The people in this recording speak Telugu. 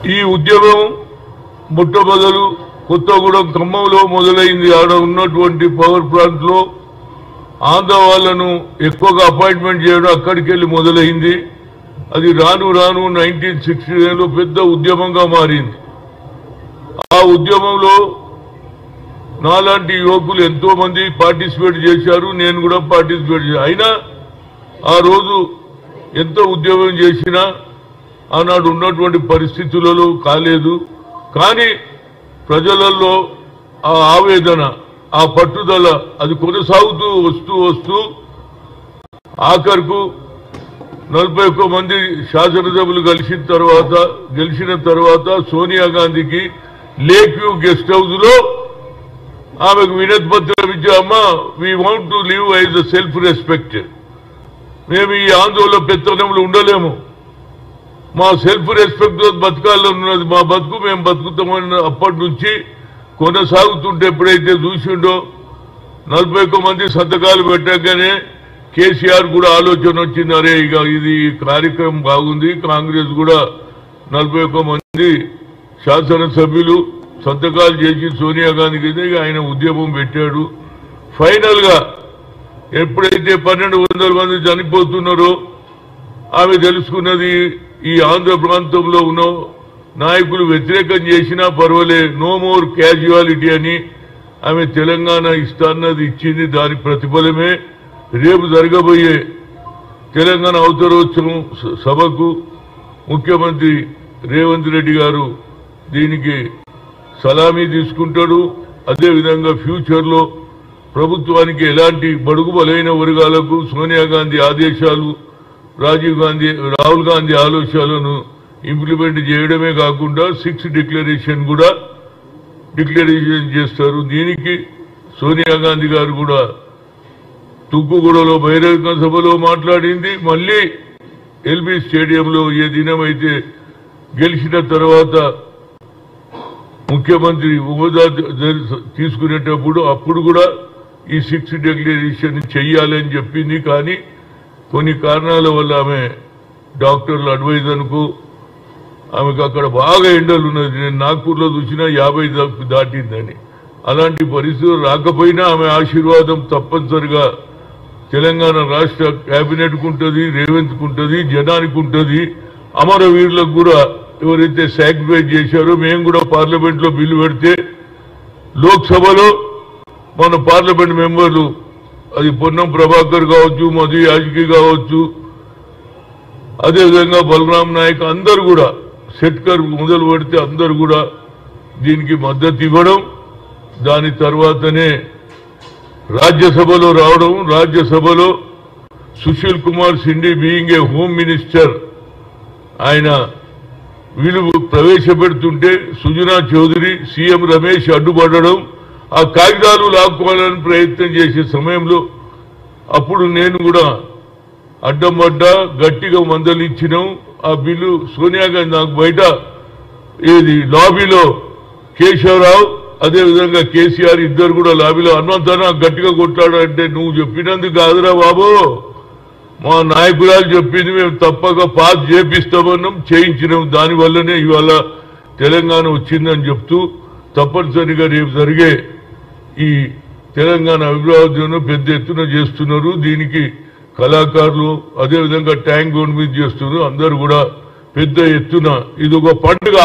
ఈ ఉద్యమం మొట్టమొదలు కొత్తగూడెం ఖమ్మంలో మొదలైంది. ఆడ ఉన్నటువంటి పవర్ ప్లాంట్ లో ఆంధ్ర వాళ్ళను ఎక్కువగా అపాయింట్మెంట్ చేయడం అక్కడికి వెళ్ళి మొదలైంది. అది రాను రాను 1969లో పెద్ద ఉద్యమంగా మారింది. ఆ ఉద్యమంలో నాలాంటి యువకులు ఎంతో మంది పార్టిసిపేట్ చేశారు. నేను కూడా పార్టిసిపేట్ చేశాను. అయినా ఆ రోజు ఎంత ఉద్యమం చేసినా ఆనాడు ఉన్నటువంటి పరిస్థితులలో కాలేదు. కానీ ప్రజలలో ఆ ఆవేదన, ఆ పట్టుదల అది కొనసాగుతూ వస్తూ ఆఖరుకు 41 మంది శాసనసభ్యులు గెలిచిన తర్వాత సోనియా గాంధీకి లేక్ వ్యూ గెస్ట్ హౌస్ లో ఆమెకు వినతి పత్రం ఇచ్చామా, we want to live as a self respect. మేము ఈ ఆందోళన పెత్తనంలో ఉండలేము, మా సెల్ఫ్ రెస్పెక్ట్ బతకాలన్నది, మా బతుకు మేము బతుకుతామని అప్పటి నుంచి కొనసాగుతుంటే ఎప్పుడైతే చూసిండో 41 మంది సంతకాలు పెట్టగానే కేసీఆర్ కూడా ఆలోచన వచ్చింది, అరే ఇక ఇది కార్యక్రమం బాగుంది, కాంగ్రెస్ కూడా 41 మంది శాసనసభ్యులు సంతకాలు చేసి సోనియా గాంధీకి ఆయన ఉద్యమం పెట్టాడు. ఫైనల్ గా ఎప్పుడైతే 1200 మంది చనిపోతున్నారో ఆమె తెలుసుకున్నది, ఈ ఆంధ్ర ప్రాంతంలో ఉన్న నాయకులు వ్యతిరేకం చేసినా పర్వాలే, నో మోర్ క్యాజువాలిటీ అని ఆమె తెలంగాణ ఇస్తాన్నది ఇచ్చింది. దాని ప్రతిఫలమే రేపు జరగబోయే తెలంగాణ అవతరోత్సవం సభకు ముఖ్యమంత్రి రేవంత్ రెడ్డి గారు దీనికి సలామీ తీసుకుంటాడు. అదేవిధంగా ఫ్యూచర్ లో ప్రభుత్వానికి ఎలాంటి బడుగు బలైన వర్గాలకు సోనియా గాంధీ ఆదేశాలు, రాహుల్ గాంధీ ఆలోచనలను ఇంప్లిమెంట్ చేయడమే కాకుండా 6 డిక్లరేషన్ కూడా చేస్తారు. దీనికి సోనియా గాంధీ గారు కూడా తుక్కుగూడలో బహిరంగ సభలో మాట్లాడింది. మళ్ళీ ఎల్బీ స్టేడియంలో ఏ దినమైతే గెలిచిన తర్వాత ముఖ్యమంత్రి హోదా తీసుకునేటప్పుడు అప్పుడు కూడా ఈ 6 డిక్లరేషన్ చెయ్యాలని చెప్పింది. కానీ కొన్ని కారణాల వల్ల ఆమె డాక్టర్ల అడ్వైజ్ అనుకో ఆమెకు అక్కడ బాగా ఎండలు ఉన్నది. నేను నాగ్పూర్లో చూసినా 50 దాటిందని. అలాంటి పరిస్థితులు రాకపోయినా ఆమె ఆశీర్వాదం తప్పనిసరిగా తెలంగాణ రాష్ట్ర కేబినెట్కు ఉంటుంది, రేవంత్కు ఉంటుంది, జనానికి ఉంటుంది. అమరవీరులకు కూడా ఎవరైతే సాక్రిఫైస్ చేశారో, మేము కూడా పార్లమెంట్ లో బిల్లు పెడితే లోక్సభలో మన పార్లమెంట్ మెంబర్లు అది పొన్నం ప్రభాకర్ కావచ్చు, మధు యాజకి కావచ్చు, అదేవిధంగా బలరాం నాయక్ అందరు కూడా షెట్కర్ మొదలు పెడితే అందరు కూడా దీనికి మద్దతు ఇవ్వడం, దాని తర్వాతనే రాజ్యసభలో రావడం. రాజ్యసభలో Sushil Kumar సిండి being a home minister ఆయన వీళ్ళు ప్రవేశపెడుతుంటే సుజనా చౌదరి, సీఎం రమేష్ అడ్డుపడడం, ఆ కాగితాలు లాక్కోవాలని ప్రయత్నం చేసే సమయంలో అప్పుడు నేను కూడా అడ్డం పడ్డా, గట్టిగా మందలిచ్చినాం. ఆ బిల్లు సోనియా గాంధీ నాకు బయట ఏది లాబీలో కేశవరావు అదేవిధంగా కేసీఆర్ ఇద్దరు కూడా లాబీలో అన్నంతనా గట్టిగా కొట్లాడంటే, నువ్వు చెప్పినందుకు కాదురా బాబు, మా నాయకురాలు చెప్పింది, మేము తప్పక పాస్ చేపిస్తామన్నాం, చేయించినాం. దానివల్లనే ఇవాళ తెలంగాణ వచ్చిందని చెప్తూ తప్పనిసరిగా రేపు జరిగే ఈ తెలంగాణ అభివృద్ధిను పెద్ద ఎత్తున చేస్తున్నారు. దీనికి కళాకారులు అదేవిధంగా ట్యాంక్ బండ్ మీద చేస్తున్నారు. అందరూ కూడా పెద్ద ఎత్తున ఇది ఒక పండుగ.